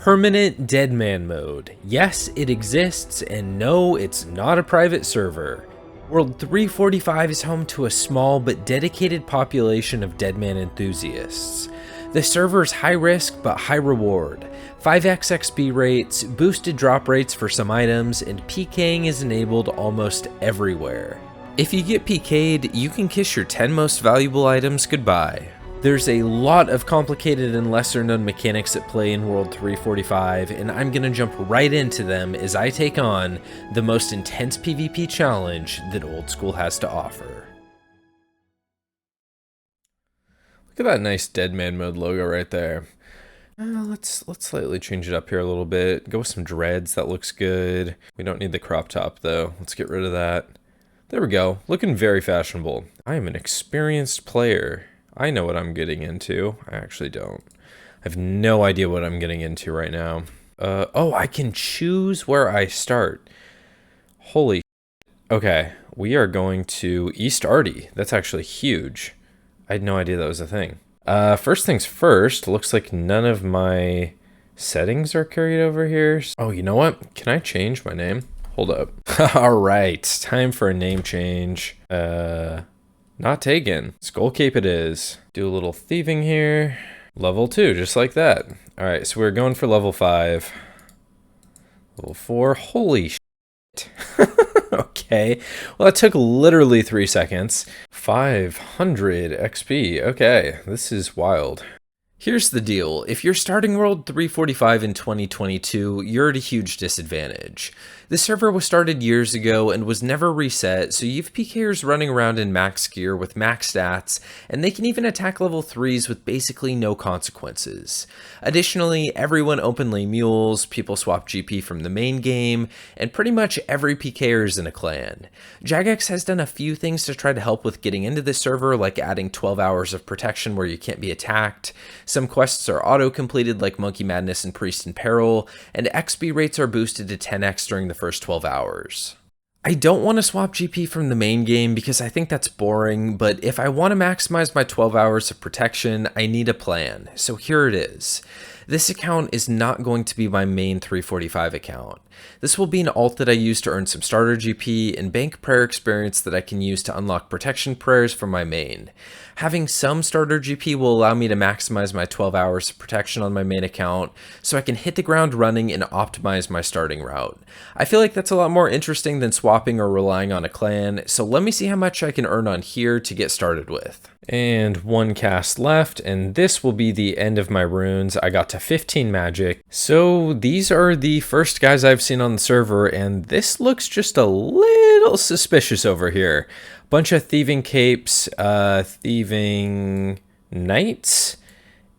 Permanent Deadman mode. Yes, it exists, and no, it's not a private server. World 345 is home to a small but dedicated population of Deadman enthusiasts. The server is high risk but high reward, 5x XP rates, boosted drop rates for some items, and PKing is enabled almost everywhere. If you get PK'd, you can kiss your 10 most valuable items goodbye. There's a lot of complicated and lesser known mechanics at play in World 345, and I'm gonna jump right into them as I take on the most intense PvP challenge that Old School has to offer. Look at that nice Deadman mode logo right there. Let's slightly change it up here a little bit. Go with some dreads, that looks good. We don't need the crop top though. Let's get rid of that. There we go, looking very fashionable. I am an experienced player. I know what I'm getting into. I actually don't. I have no idea what I'm getting into right now. Oh, I can choose where I start. Holy shit. Okay, we are going to East Arty. That's actually huge. I had no idea that was a thing. First things first, looks like none of my settings are carried over here. Oh, you know what? Can I change my name? Hold up. All right, time for a name change. Not taken. Skull Cape it is. Do a little thieving here. Level 2, just like that. Alright, so we're going for level 5. Level 4. Holy shit. Okay. Well, that took literally 3 seconds. 500 XP. Okay, this is wild. Here's the deal. If you're starting World 345 in 2022, you're at a huge disadvantage. The server was started years ago and was never reset, so you have PKers running around in max gear with max stats, and they can even attack level 3s with basically no consequences. Additionally, everyone openly mules, people swap GP from the main game, and pretty much every PKer is in a clan. Jagex has done a few things to try to help with getting into this server, like adding 12 hours of protection where you can't be attacked. Some quests are auto-completed like Monkey Madness and Priest in Peril, and XP rates are boosted to 10x during the first 12 hours. I don't want to swap GP from the main game because I think that's boring, but if I want to maximize my 12 hours of protection, I need a plan. So here it is. This account is not going to be my main 345 account. This will be an alt that I use to earn some starter GP and bank prayer experience that I can use to unlock protection prayers from my main. Having some starter GP will allow me to maximize my 12 hours of protection on my main account so I can hit the ground running and optimize my starting route. I feel like that's a lot more interesting than swapping or relying on a clan, so let me see how much I can earn on here to get started with. And one cast left, and this will be the end of my runes. I got to 15 magic. So these are the first guys I've seen on the server, and this looks just a little suspicious over here. Bunch of thieving capes, thieving knights,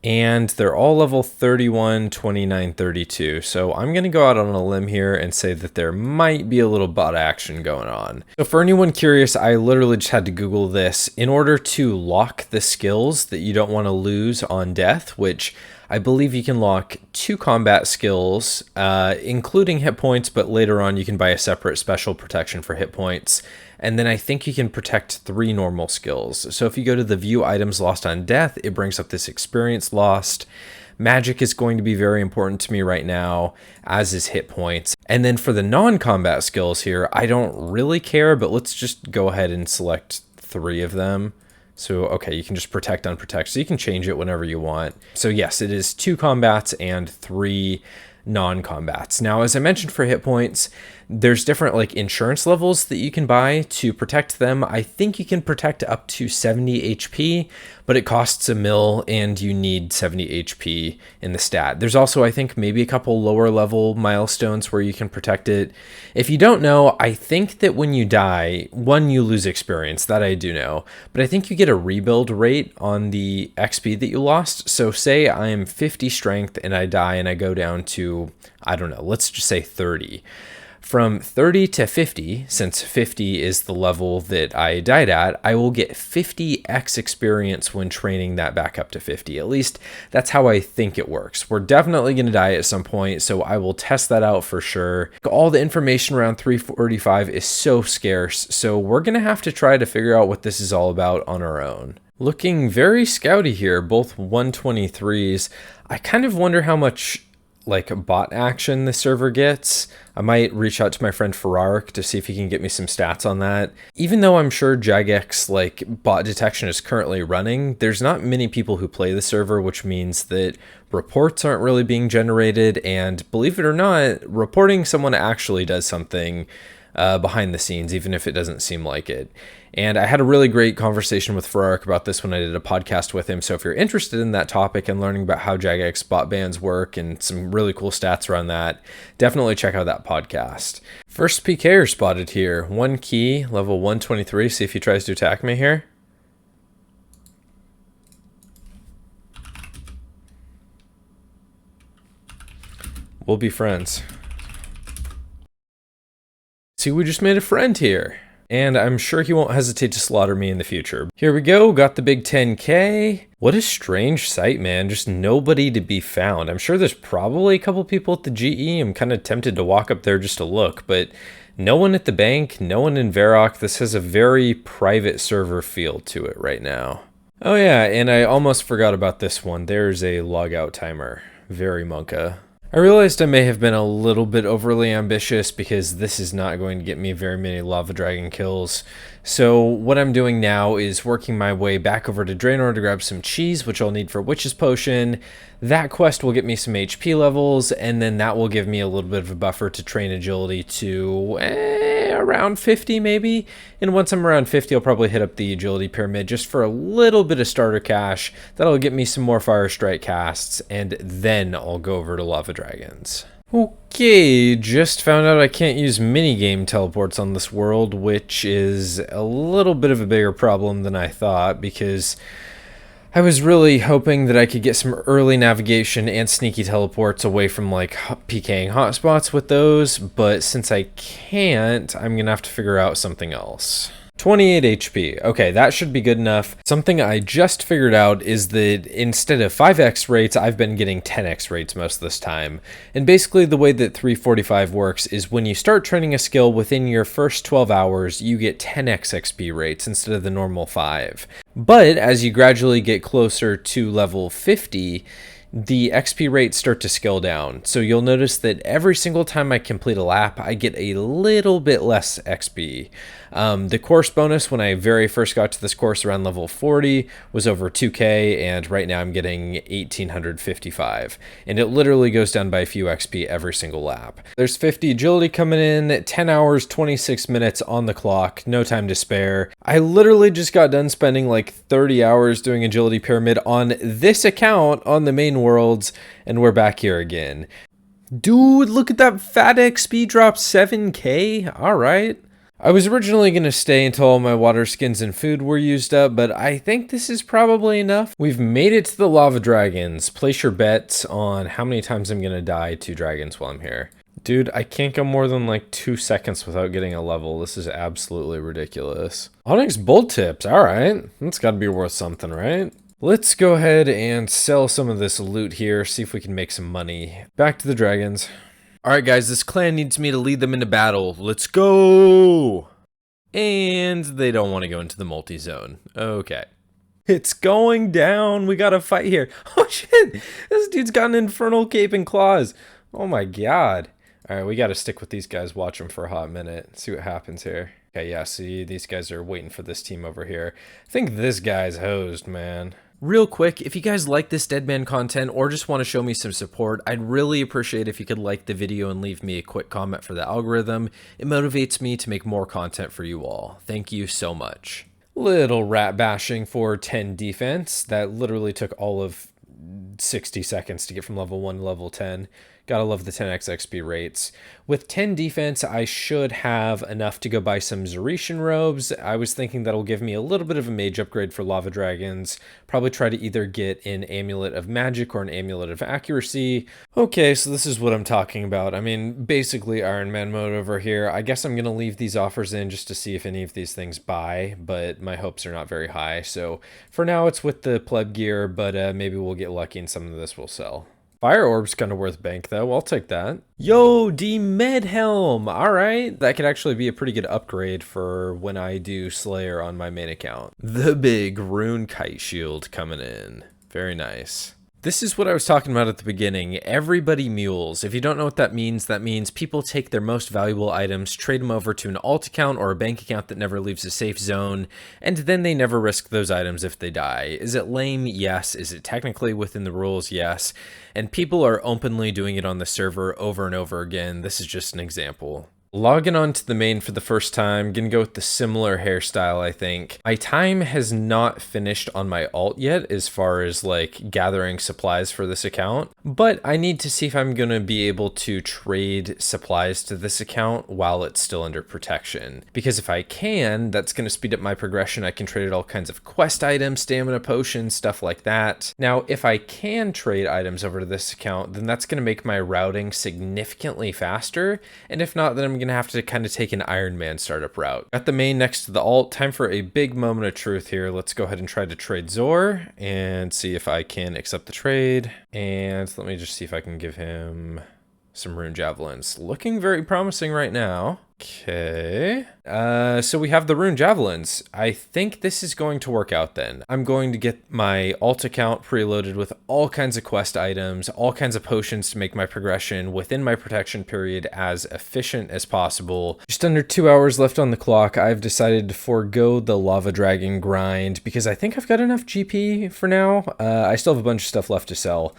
and they're all level 31, 29, 32. So I'm going to go out on a limb here and say that there might be a little bot action going on. So for anyone curious, I literally just had to Google this. In order to lock the skills that you don't want to lose on death, which I believe you can lock 2 combat skills, including hit points, but later on you can buy a separate special protection for hit points. And then I think you can protect 3 normal skills. So if you go to the view items lost on death, it brings up this experience lost. Magic is going to be very important to me right now, as is hit points. And then for the non-combat skills here, I don't really care, but let's just go ahead and select 3 of them. So, okay, you can just protect, unprotect, so you can change it whenever you want. So yes, it is 2 combats and 3 non-combats. Now, as I mentioned for hit points, there's different like insurance levels that you can buy to protect them. I think you can protect up to 70 HP, but it costs a mil and you need 70 HP in the stat. There's also, I think, maybe a couple lower level milestones where you can protect it. If you don't know, I think that when you die, one, you lose experience, that I do know, but I think you get a rebuild rate on the XP that you lost. So say I am 50 strength and I die and I go down to, I don't know, let's just say 30. From 30 to 50, since 50 is the level that I died at, I will get 50x experience when training that back up to 50. At least that's how I think it works. We're definitely going to die at some point, so I will test that out for sure. All the information around 345 is so scarce, so we're going to have to try to figure out what this is all about on our own. Looking very scouty here, both 123s. I kind of wonder how much like bot action the server gets. I might reach out to my friend Ferraric to see if he can get me some stats on that. Even though I'm sure Jagex like bot detection is currently running, there's not many people who play the server, which means that reports aren't really being generated. And believe it or not, reporting someone actually does something behind the scenes, even if it doesn't seem like it. And I had a really great conversation with Ferraric about this when I did a podcast with him. So if you're interested in that topic and learning about how Jagex bot bans work and some really cool stats around that, definitely check out that podcast. First PKer spotted here. 1 key, level 123. See if he tries to attack me here. We'll be friends. See, we just made a friend here. And I'm sure he won't hesitate to slaughter me in the future. Here we go, got the big 10K. What a strange sight, man. Just nobody to be found. I'm sure there's probably a couple people at the GE. I'm kind of tempted to walk up there just to look, but no one at the bank, no one in Varrock. This has a very private server feel to it right now. Oh yeah, and I almost forgot about this one. There's a logout timer. Very Monka. I realized I may have been a little bit overly ambitious because this is not going to get me very many lava dragon kills. So what I'm doing now is working my way back over to Draenor to grab some cheese, which I'll need for Witch's Potion. That quest will get me some HP levels, and then that will give me a little bit of a buffer to train agility to around 50 maybe. And once I'm around 50, I'll probably hit up the agility pyramid just for a little bit of starter cash. That'll get me some more fire strike casts, and then I'll go over to lava dragons. Okay, just found out I can't use minigame teleports on this world, which is a little bit of a bigger problem than I thought, because I was really hoping that I could get some early navigation and sneaky teleports away from like PKing hotspots with those, but since I can't, I'm gonna have to figure out something else. 28 HP. Okay, that should be good enough. Something I just figured out is that instead of 5x rates, I've been getting 10x rates most of this time. And basically the way that 345 works is when you start training a skill within your first 12 hours, you get 10x XP rates instead of the normal 5. But as you gradually get closer to level 50, the XP rates start to scale down. So you'll notice that every single time I complete a lap, I get a little bit less XP. The course bonus when I very first got to this course around level 40 was over 2k, and right now I'm getting 1855. And it literally goes down by a few XP every single lap. There's 50 agility coming in, 10 hours, 26 minutes on the clock, no time to spare. I literally just got done spending like 30 hours doing agility pyramid on this account on the main worlds, and we're back here again. Dude, look at that fat XP drop, 7k. All right. I was originally going to stay until all my water skins and food were used up, but I think this is probably enough. We've made it to the lava dragons. Place your bets on how many times I'm going to die to dragons while I'm here. Dude, I can't go more than like 2 seconds without getting a level. This is absolutely ridiculous. Onyx bolt tips. All right. That's got to be worth something, right? Let's go ahead and sell some of this loot here, see if we can make some money. Back to the dragons. Alright guys, this clan needs me to lead them into battle. Let's go! And they don't want to go into the multi-zone. Okay. It's going down. We gotta fight here. Oh shit! This dude's got an infernal cape and claws. Oh my god. Alright, we gotta stick with these guys, watch them for a hot minute. See what happens here. Okay, yeah, see, these guys are waiting for this team over here. I think this guy's hosed, man. Real quick, if you guys like this DEADMAN content or just want to show me some support, I'd really appreciate if you could like the video and leave me a quick comment for the algorithm. It motivates me to make more content for you all. Thank you so much. Little rat bashing for 10 defense. That literally took all of 60 seconds to get from level 1 to level 10. Gotta love the 10x XP rates. With 10 defense, I should have enough to go buy some Zoretian robes. I was thinking that'll give me a little bit of a mage upgrade for lava dragons. Probably try to either get an amulet of magic or an amulet of accuracy. Okay, so this is what I'm talking about. I mean, basically Iron Man mode over here. I guess I'm gonna leave these offers in just to see if any of these things buy, but my hopes are not very high. So for now, it's with the pleb gear, but maybe we'll get lucky and some of this will sell. Fire orb's kind of worth bank though. I'll take that. Yo, D-Med Helm. All right. That could actually be a pretty good upgrade for when I do Slayer on my main account. The big rune kite shield coming in. Very nice. This is what I was talking about at the beginning. Everybody mules. If you don't know what that means people take their most valuable items, trade them over to an alt account or a bank account that never leaves a safe zone, and then they never risk those items if they die. Is it lame? Yes. Is it technically within the rules? Yes. And people are openly doing it on the server over and over again. This is just an example. Logging on to the main for the first time, gonna go with the similar hairstyle, I think. My time has not finished on my alt yet as far as like gathering supplies for this account, but I need to see if I'm gonna be able to trade supplies to this account while it's still under protection. Because if I can, that's gonna speed up my progression. I can trade all kinds of quest items, stamina potions, stuff like that. Now, if I can trade items over to this account, then that's gonna make my routing significantly faster, and if not, then I'm gonna have to kind of take an Iron Man startup route. Got the main next to the alt. Time for a big moment of truth here. Let's go ahead and try to trade Zor and see if I can accept the trade. And let me just see if I can give him some rune javelins. Looking very promising right now. Okay. So we have the rune javelins. I think this is going to work out then. I'm going to get my alt account preloaded with all kinds of quest items, all kinds of potions to make my progression within my protection period as efficient as possible. Just under 2 hours left on the clock. I've decided to forego the lava dragon grind because I think I've got enough GP for now. I still have a bunch of stuff left to sell.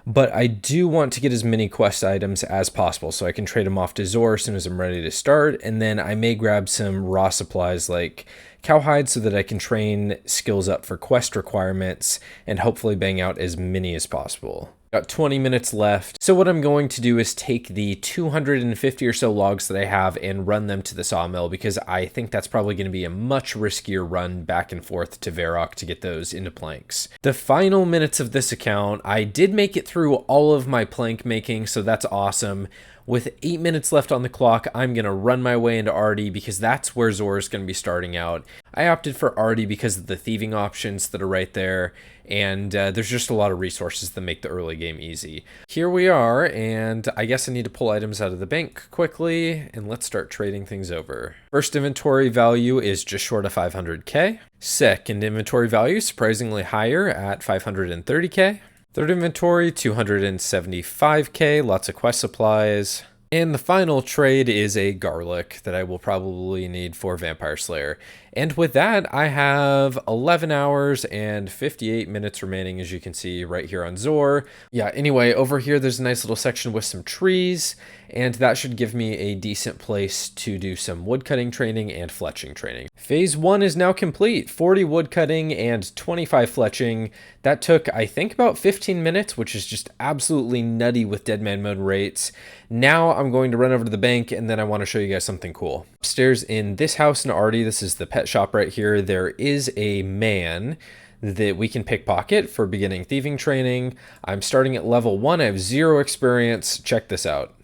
But I do want to get as many quest items as possible so I can trade them off to Zor as soon as I'm ready to start. And then I may grab some raw supplies like cowhide so that I can train skills up for quest requirements and hopefully bang out as many as possible. Got 20 minutes left. So what I'm going to do is take the 250 or so logs that I have and run them to the sawmill because I think that's probably going to be a much riskier run back and forth to Varrock to get those into planks. The final minutes of this account, I did make it through all of my plank making, so that's awesome. With 8 minutes left on the clock, I'm going to run my way into Artie because that's where Zor is going to be starting out. I opted for Artie because of the thieving options that are right there, and there's just a lot of resources that make the early game easy. Here we are, and I guess I need to pull items out of the bank quickly, and let's start trading things over. First inventory value is just short of 500k. Second inventory value, surprisingly higher at 530k. Third inventory, 275k, lots of quest supplies. And the final trade is a garlic that I will probably need for Vampire Slayer. And with that, I have 11 hours and 58 minutes remaining, as you can see right here on Zor. Yeah, anyway, over here, there's a nice little section with some trees, and that should give me a decent place to do some woodcutting training and fletching training. Phase 1 is now complete, 40 woodcutting and 25 fletching. That took, I think, about 15 minutes, which is just absolutely nutty with Deadman mode rates. Now I'm going to run over to the bank, and then I want to show you guys something cool. Upstairs in this house in Artie, this is the pet shop right here, there is a man that we can pickpocket for beginning thieving training. I'm starting at level 1. I have 0 experience. Check this out.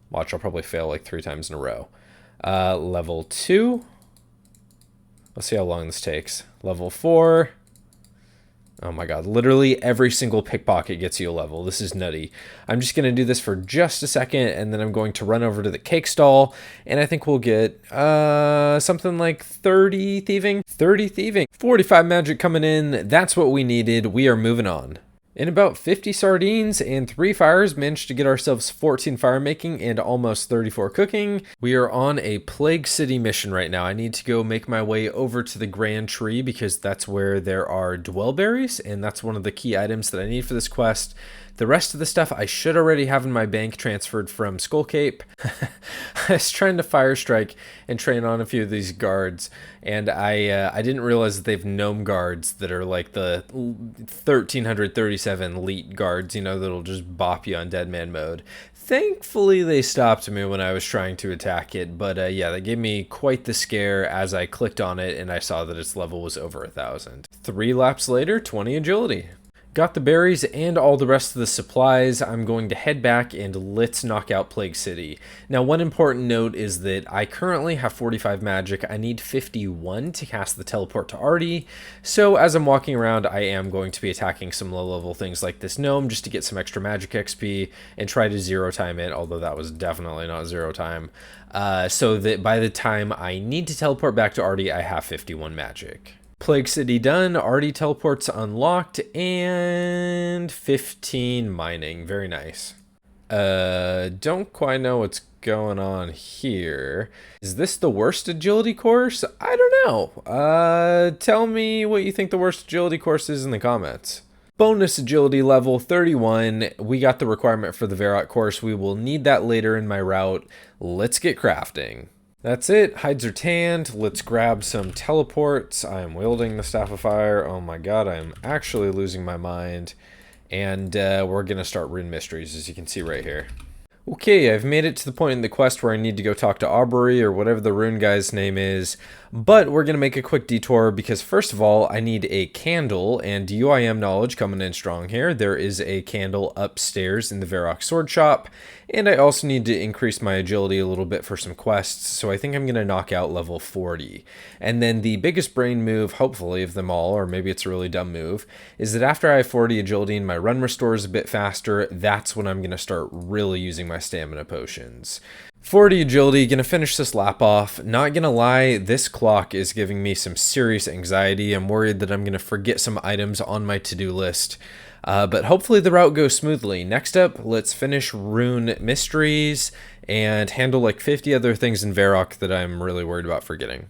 Watch, I'll probably fail like 3 times in a row. Level 2. Let's see how long this takes. Level 4. Oh my god, literally every single pickpocket gets you a level. This is nutty. I'm just going to do this for just a second, and then I'm going to run over to the cake stall, and I think we'll get something like 30 thieving. 30 thieving. 45 magic coming in. That's what we needed. We are moving on. In about 50 sardines and 3 fires, managed to get ourselves 14 fire making and almost 34 cooking. We are on a Plague City mission right now. I need to go make my way over to the Grand Tree because that's where there are dwellberries, and that's one of the key items that I need for this quest. The rest of the stuff I should already have in my bank transferred from Skull Cape. I was trying to fire strike and train on a few of these guards, and I didn't realize that they have gnome guards that are like the 1337 elite guards, you know, that'll just bop you on Deadman mode. Thankfully, they stopped me when I was trying to attack it, but yeah, that gave me quite the scare as I clicked on it and I saw that its level was over 1,000. 3 laps later, 20 agility. Got the berries and all the rest of the supplies. I'm going to head back and let's knock out Plague City. Now, one important note is that I currently have 45 magic. I need 51 to cast the teleport to Artie. So as I'm walking around, I am going to be attacking some low-level things like this gnome just to get some extra magic XP and try to 0 time it, although that was definitely not 0 time. So that by the time I need to teleport back to Artie, I have 51 magic. Plague City done, already teleports unlocked, and 15 mining. Very nice. Don't quite know what's going on here. Is this the worst agility course? I don't know. Tell me what you think the worst agility course is in the comments. Bonus agility level 31. We got the requirement for the Varrock course. We will need that later in my route. Let's get crafting. That's it. Hides are tanned. Let's grab some teleports. I am wielding the Staff of Fire. Oh my god, I am actually losing my mind. And we're going to start Rune Mysteries, as you can see right here. Okay, I've made it to the point in the quest where I need to go talk to Aubrey or whatever the rune guy's name is, but we're going to make a quick detour because first of all, I need a candle, and UIM knowledge coming in strong here. There is a candle upstairs in the Varrock sword shop, and I also need to increase my agility a little bit for some quests, so I think I'm going to knock out level 40. And then the biggest brain move, hopefully, of them all, or maybe it's a really dumb move, is that after I have 40 agility and my run restores a bit faster, that's when I'm going to start really using my stamina potions. 40 agility, gonna finish this lap off. Not gonna lie, this clock is giving me some serious anxiety. I'm worried that I'm gonna forget some items on my to-do list. But hopefully the route goes smoothly. Next up, let's finish Rune Mysteries and handle like 50 other things in Varrock that I'm really worried about forgetting.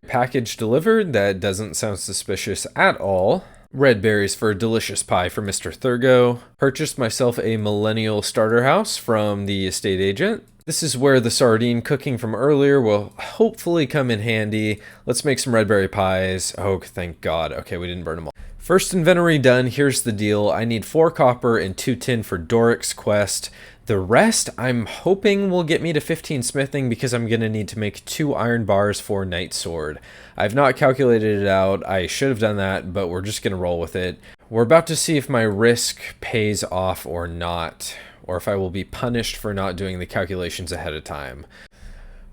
Package delivered, that doesn't sound suspicious at all. Red berries for a delicious pie for Mr. Thurgo. Purchased myself a millennial starter house from the estate agent. This is where the sardine cooking from earlier will hopefully come in handy. Let's make some red berry pies. Oh, thank God. Okay, we didn't burn them all. First inventory done. Here's the deal. I need 4 copper and 2 tin for Doric's quest. The rest, I'm hoping will get me to 15 smithing because I'm going to need to make 2 iron bars for Night Sword. I've not calculated it out. I should have done that, but we're just going to roll with it. We're about to see if my risk pays off or not, or if I will be punished for not doing the calculations ahead of time.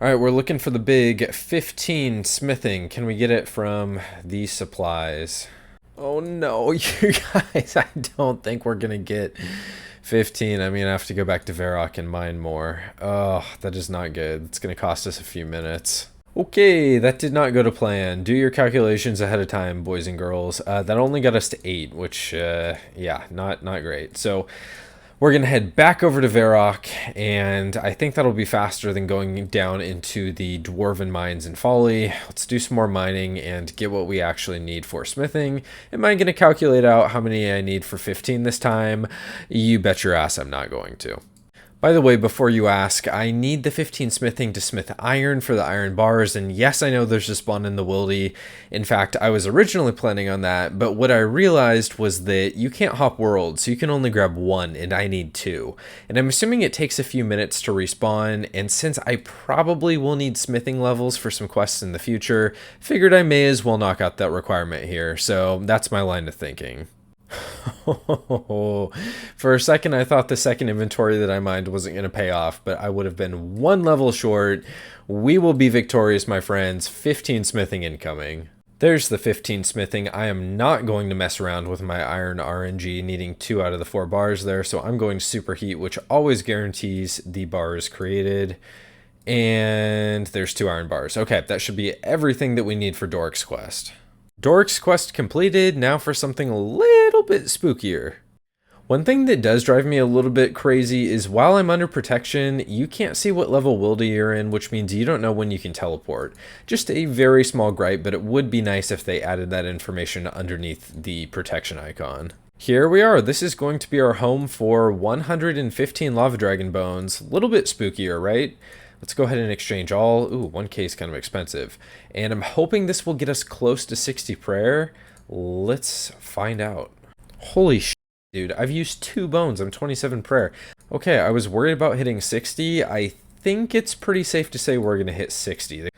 All right, we're looking for the big 15 smithing. Can we get it from these supplies? Oh no, you guys, I don't think we're going to get 15. I mean, I have to go back to Varrock and mine more. Oh, that is not good. It's going to cost us a few minutes. Okay, that did not go to plan. Do your calculations ahead of time, boys and girls. That only got us to 8, which, yeah, not great. So we're going to head back over to Varrock, and I think that'll be faster than going down into the Dwarven Mines in Folly. Let's do some more mining and get what we actually need for smithing. Am I going to calculate out how many I need for 15 this time? You bet your ass I'm not going to. By the way, before you ask, I need the 15 smithing to smith iron for the iron bars, and yes, I know there's just one in the wildy. In fact, I was originally planning on that, but what I realized was that you can't hop worlds, so you can only grab 1, and I need 2. And I'm assuming it takes a few minutes to respawn, and since I probably will need smithing levels for some quests in the future, figured I may as well knock out that requirement here, so that's my line of thinking. For a second, I thought the second inventory that I mined wasn't going to pay off, but I would have been 1 level short. We will be victorious, my friends. 15 smithing incoming. There's the 15 smithing. I am not going to mess around with my iron RNG needing 2 out of the 4 bars there, so I'm going to superheat, which always guarantees the bars created. And there's 2 iron bars. Okay, that should be everything that we need for Doric's quest. Doric's quest completed, now for something a little bit spookier. One thing that does drive me a little bit crazy is while I'm under protection, you can't see what level wildy you're in, which means you don't know when you can teleport. Just a very small gripe, but it would be nice if they added that information underneath the protection icon. Here we are. This is going to be our home for 115 lava dragon bones. A little bit spookier, right? Let's go ahead and exchange all. Ooh, 1K is kind of expensive. And I'm hoping this will get us close to 60 prayer. Let's find out. Holy shit, dude. I've used 2 bones. I'm 27 prayer. Okay, I was worried about hitting 60. I think it's pretty safe to say we're going to hit 60.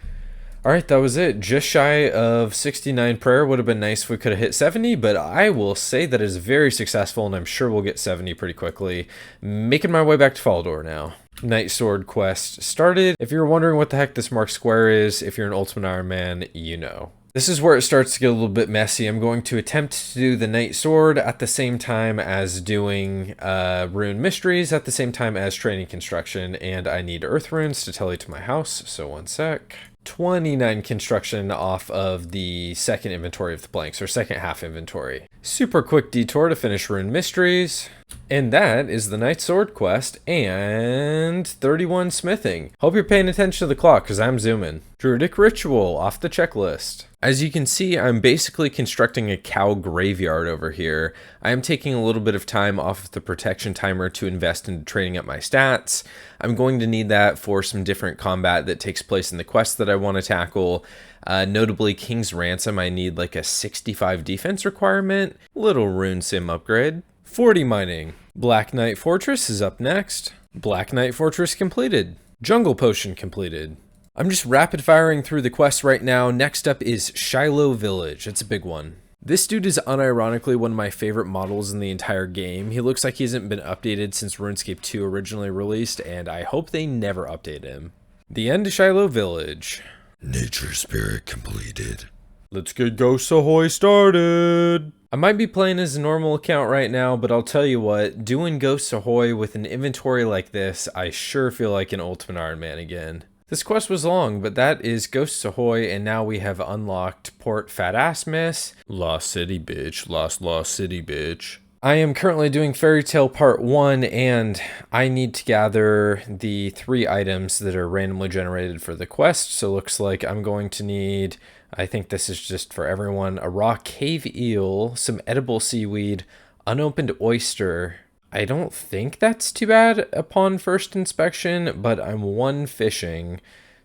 Alright, that was it. Just shy of 69 prayer. Would have been nice if we could have hit 70, but I will say that is very successful, and I'm sure we'll get 70 pretty quickly. Making my way back to Faldor now. Night Sword quest started. If you're wondering what the heck this marked square is, if you're an Ultimate Iron Man, you know. This is where it starts to get a little bit messy. I'm going to attempt to do the Night Sword at the same time as doing Rune Mysteries, at the same time as training construction, and I need Earth Runes to tell you to my house, so 1 sec. 29 construction off of the second inventory of the blanks, or second half inventory. Super quick detour to finish Rune Mysteries. And that is the Knight Sword quest and 31 smithing. Hope you're paying attention to the clock because I'm zooming. Druidic Ritual off the checklist. As you can see, I'm basically constructing a cow graveyard over here. I am taking a little bit of time off of the protection timer to invest into training up my stats. I'm going to need that for some different combat that takes place in the quest that I want to tackle. Notably, King's Ransom, I need like a 65 defense requirement. Little rune sim upgrade. 40 mining. Black Knight Fortress is up next. Black Knight Fortress completed. Jungle Potion completed. I'm just rapid firing through the quests right now. Next up is Shiloh Village. It's a big one. This dude is unironically one of my favorite models in the entire game. He looks like he hasn't been updated since RuneScape 2 originally released, and I hope they never update him. The end to Shiloh Village. Nature Spirit completed. Let's get Ghosts Ahoy started! I might be playing as a normal account right now, but I'll tell you what, doing Ghosts Ahoy with an inventory like this, I sure feel like an Ultimate Iron Man again. This quest was long, but that is Ghosts Ahoy, and now we have unlocked Port Fat Ass Miss. Lost City, bitch. Lost City, bitch. I am currently doing Fairy Tale Part 1, and I need to gather the 3 items that are randomly generated for the quest, so it looks like I'm going to need, I think this is just for everyone, a raw cave eel, some edible seaweed, unopened oyster. I don't think that's too bad upon first inspection, but I'm 1 fishing,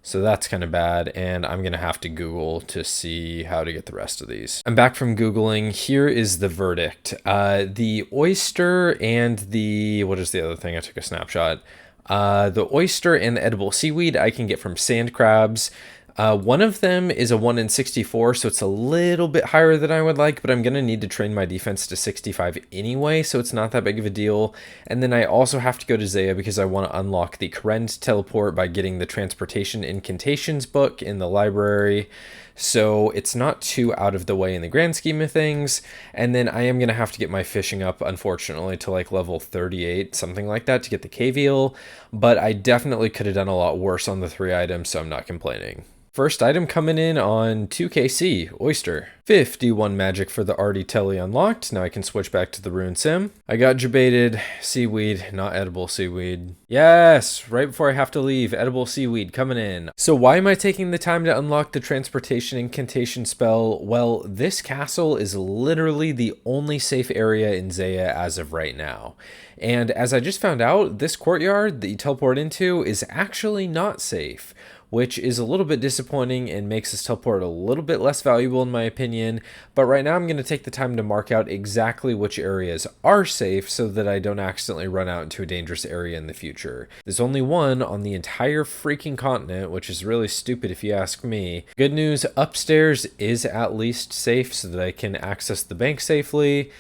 so that's kind of bad, and I'm going to have to Google to see how to get the rest of these. I'm back from Googling. Here is the verdict. The oyster and the, what is the other thing? I took a snapshot. The oyster and the edible seaweed I can get from sand crabs. One of them is a 1 in 64, so it's a little bit higher than I would like, but I'm going to need to train my defense to 65 anyway, so it's not that big of a deal. And then I also have to go to Zeah because I want to unlock the Karen teleport by getting the Transportation Incantations book in the library. So it's not too out of the way in the grand scheme of things. And then I am going to have to get my fishing up, unfortunately, to like level 38, something like that, to get the cave eel. But I definitely could have done a lot worse on the 3 items, so I'm not complaining. First item coming in on 2KC, Oyster. 51 magic for the Artie Telly unlocked. Now I can switch back to the Rune Sim. I got jebaited. Seaweed, not edible seaweed. Yes, right before I have to leave, edible seaweed coming in. So why am I taking the time to unlock the Transportation Incantation spell? Well, this castle is literally the only safe area in Zeah as of right now. And as I just found out, this courtyard that you teleport into is actually not safe, which is a little bit disappointing and makes this teleport a little bit less valuable in my opinion. But right now I'm going to take the time to mark out exactly which areas are safe so that I don't accidentally run out into a dangerous area in the future. There's only one on the entire freaking continent, which is really stupid if you ask me. Good news, upstairs is at least safe so that I can access the bank safely.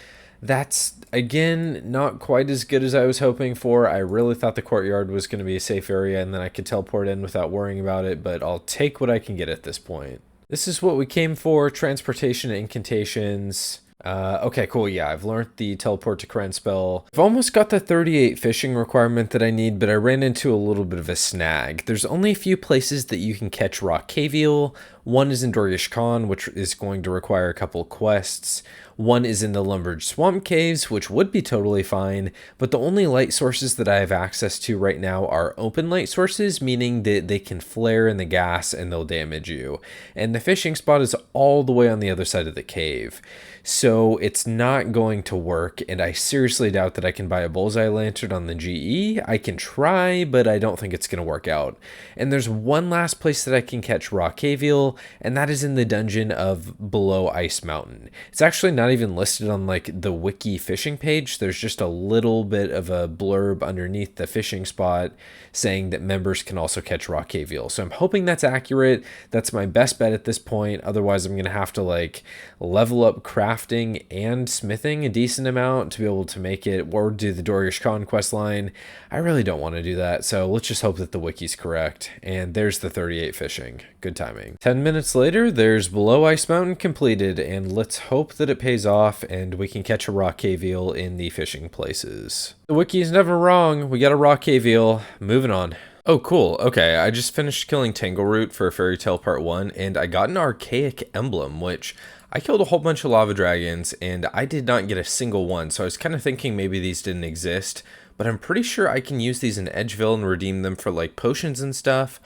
That's, again, not quite as good as I was hoping for. I really thought the courtyard was going to be a safe area and then I could teleport in without worrying about it, but I'll take what I can get at this point. This is what we came for, Transportation Incantations. Okay, cool, yeah, I've learned the teleport to Karen spell. I've almost got the 38 fishing requirement that I need, but I ran into a little bit of a snag. There's only a few places that you can catch raw cave eel. One is in Dorgish Khan, which is going to require a couple quests. One is in the Lumberge Swamp Caves, which would be totally fine, but the only light sources that I have access to right now are open light sources, meaning that they can flare in the gas and they'll damage you. And the fishing spot is all the way on the other side of the cave. So it's not going to work, and I seriously doubt that I can buy a bullseye lantern on the GE. I can try, but I don't think it's going to work out. And there's one last place that I can catch raw cave eel, and that is in the dungeon of Below Ice Mountain. It's actually not even listed on like the wiki fishing page. There's just a little bit of a blurb underneath the fishing spot saying that members can also catch raw cave eel. So I'm hoping that's accurate. That's my best bet at this point. Otherwise, I'm going to have to like level up crafting and smithing a decent amount to be able to make it, or do the Dorgish Khan quest line. I really don't want to do that. So let's just hope that the wiki's correct. And there's the 38 fishing. Good timing. 10 minutes later, there's Below Ice Mountain completed, and let's hope that it pays off and we can catch a raw cave eel in the fishing places. The wiki is never wrong. We got a raw cave eel. Moving on. Oh, cool. Okay, I just finished killing Tangleroot for Fairy Tale Part 1, and I got an archaic emblem, which I killed a whole bunch of lava dragons, and I did not get a single one, so I was kind of thinking maybe these didn't exist, but I'm pretty sure I can use these in Edgeville and redeem them for, like, potions and stuff,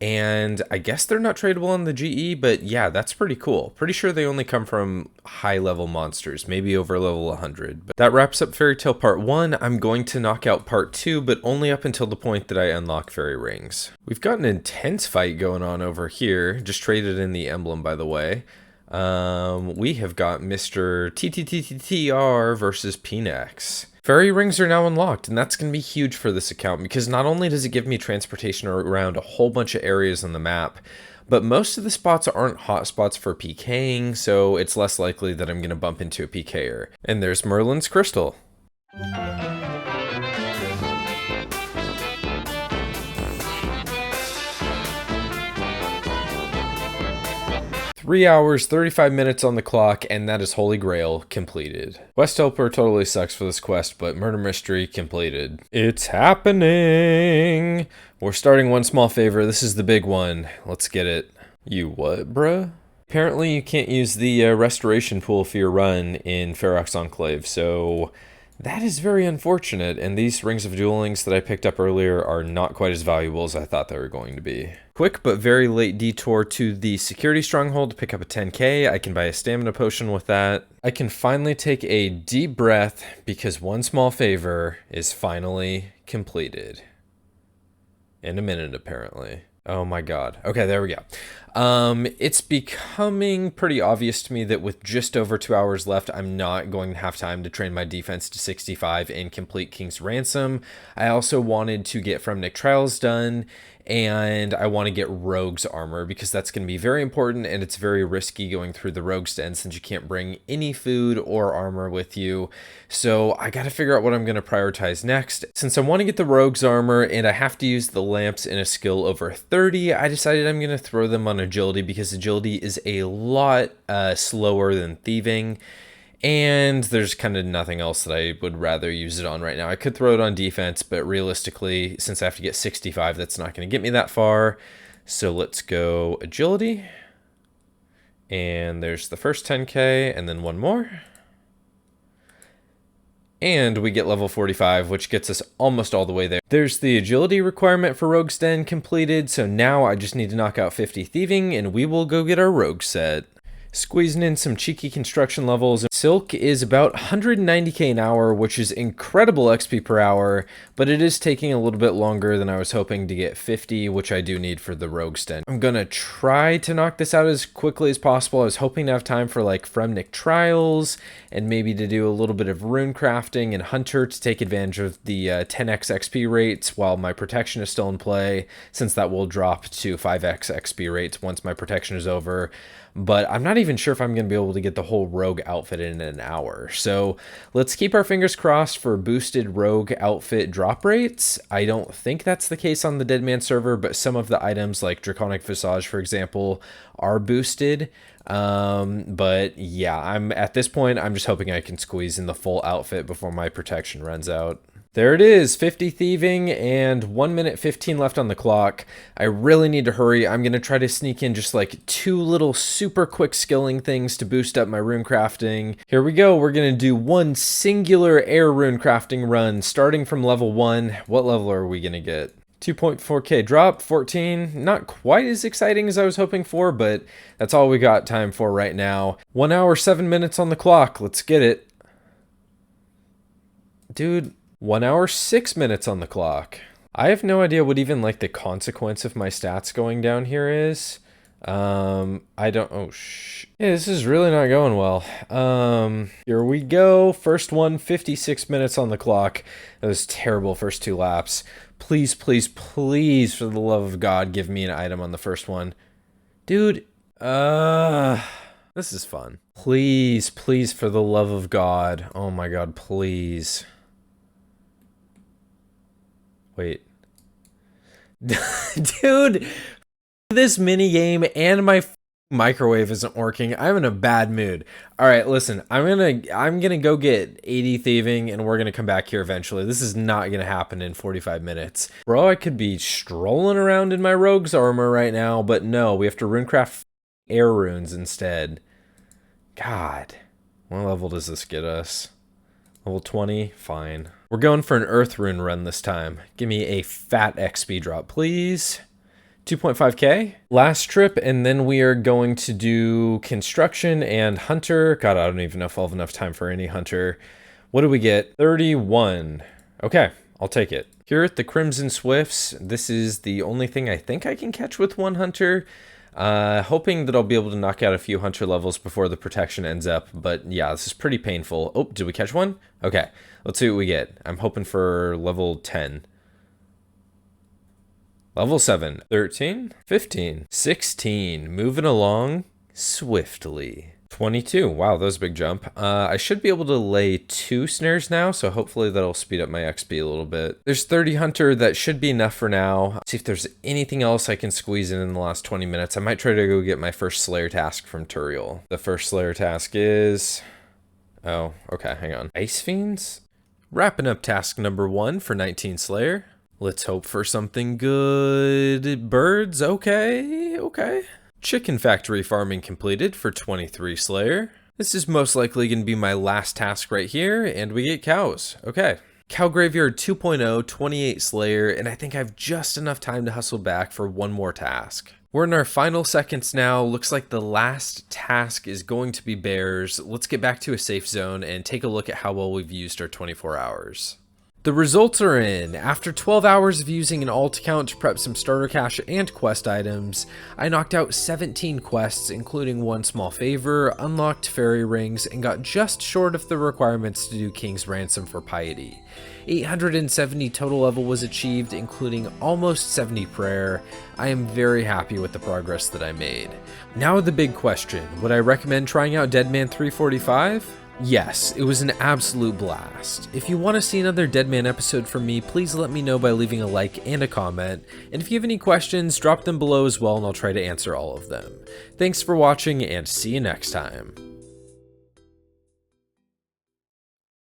and I guess they're not tradable on the GE, but yeah, that's pretty cool. Pretty sure they only come from high-level monsters, maybe over level 100. But that wraps up Fairy Tale Part 1. I'm going to knock out Part 2, but only up until the point that I unlock Fairy Rings. We've got an intense fight going on over here. Just traded in the emblem, by the way. We have got Mr. TTTTR versus Pnex. Fairy rings are now unlocked, and that's going to be huge for this account because not only does it give me transportation around a whole bunch of areas on the map, but most of the spots aren't hot spots for PKing, so it's less likely that I'm going to bump into a PKer. And there's Merlin's Crystal. 3 hours, 35 minutes on the clock, and that is Holy Grail completed. Quest Helper totally sucks for this quest, but Murder Mystery completed. It's happening! We're starting one small favor. This is the big one. Let's get it. You what, bruh? Apparently you can't use the restoration pool for your run in Ferox Enclave, so that is very unfortunate, and these Rings of Duelings that I picked up earlier are not quite as valuable as I thought they were going to be. Quick but very late detour to the security stronghold to pick up a 10k. I can buy a stamina potion with that. I can finally take a deep breath because one small favor is finally completed. In a minute, apparently. Oh my god. Okay, there we go. It's becoming pretty obvious to me that with just over 2 hours left, I'm not going to have time to train my defense to 65 and complete King's Ransom. I also wanted to get From Nick Trials done, and I want to get Rogue's armor because that's going to be very important, and it's very risky going through the Rogue's Den since you can't bring any food or armor with you. So I got to figure out what I'm going to prioritize next. Since I want to get the Rogue's armor and I have to use the lamps in a skill over 30, I decided I'm going to throw them on agility because agility is a lot slower than thieving. And there's kind of nothing else that I would rather use it on right now. I could throw it on defense, but realistically, since I have to get 65, that's not going to get me that far. So let's go agility. And there's the first 10k, and then one more. And we get level 45, which gets us almost all the way there. There's the agility requirement for Rogue's Den completed, so now I just need to knock out 50 thieving, and we will go get our Rogue set. Squeezing in some cheeky construction levels. Silk is about 190k an hour, which is incredible XP per hour, but it is taking a little bit longer than I was hoping to get 50, which I do need for the Rogue's Den. I'm gonna try to knock this out as quickly as possible. I was hoping to have time for like Fremnik Trials and maybe to do a little bit of rune crafting and Hunter to take advantage of the 10x XP rates while my protection is still in play, since that will drop to 5x XP rates once my protection is over. But I'm not even sure if I'm going to be able to get the whole Rogue outfit in an hour. So let's keep our fingers crossed for boosted Rogue outfit drop rates. I don't think that's the case on the DEADMAN server, but some of the items like Draconic Visage, for example, are boosted. But yeah, at this point, I'm just hoping I can squeeze in the full outfit before my protection runs out. There it is, 50 thieving and 1 minute 15 left on the clock. I really need to hurry. I'm going to try to sneak in just like 2 little super quick skilling things to boost up my rune crafting. Here we go. We're going to do one singular air rune crafting run starting from level 1. What level are we going to get? 2.4k drop, 14. Not quite as exciting as I was hoping for, but that's all we got time for right now. 1 hour, 7 minutes on the clock. Let's get it. Dude. 1 hour, 6 minutes on the clock. I have no idea what even like the consequence of my stats going down here is. I don't, yeah, this is really not going well. Here we go. First one, 56 minutes on the clock. That was terrible first 2 laps. Please, please, please, for the love of God, give me an item on the first one. Dude, this is fun. Please, please, for the love of God. Oh my God, please. Wait. Dude, this mini game and my Microwave isn't working. I'm in a bad mood. All right, listen. I'm gonna go get 80 thieving, and we're gonna come back here eventually. This is not gonna happen in 45 minutes, bro. I could be strolling around in my rogue's armor right now, but no, we have to runecraft air runes instead. God, what level does this get us? Level 20? Fine. We're going for an earth rune run this time. Give me a fat XP drop, please. 2.5k last trip, and then we are going to do construction and hunter. God, I don't even know if I'll have enough time for any hunter. What do we get? 31. Okay, I'll take it. Here at the Crimson Swifts, this is the only thing I think I can catch with one hunter. Hoping that I'll be able to knock out a few hunter levels before the protection ends up, but yeah, this is pretty painful. Oh, did we catch one? Okay, let's see what we get. I'm hoping for level 10. Level 7, 13, 15, 16, moving along swiftly. 22, wow, that was a big jump. I should be able to lay 2 snares now, so hopefully that'll speed up my XP a little bit. There's 30 hunter, that should be enough for now. Let's see if there's anything else I can squeeze in the last 20 minutes. I might try to go get my first Slayer task from Turiel. The first Slayer task is... oh, okay, hang on. Ice Fiends? Wrapping up task number 1 for 19 Slayer. Let's hope for something good. Birds, okay. Chicken factory farming completed for 23 Slayer. This is most likely going to be my last task right here, and we get cows. Okay. Cow Graveyard 2.0, 28 Slayer, and I think I have just enough time to hustle back for one more task. We're in our final seconds now. Looks like the last task is going to be bears. Let's get back to a safe zone and take a look at how well we've used our 24 hours. The results are in. After 12 hours of using an alt account to prep some starter cash and quest items, I knocked out 17 quests, including one small favor, unlocked fairy rings, and got just short of the requirements to do King's Ransom for Piety. 870 total level was achieved, including almost 70 prayer. I am very happy with the progress that I made. Now the big question, would I recommend trying out DEADMAN 345? Yes, it was an absolute blast. If you want to see another DEADMAN episode from me, please let me know by leaving a like and a comment. And if you have any questions, drop them below as well and I'll try to answer all of them. Thanks for watching and see you next time.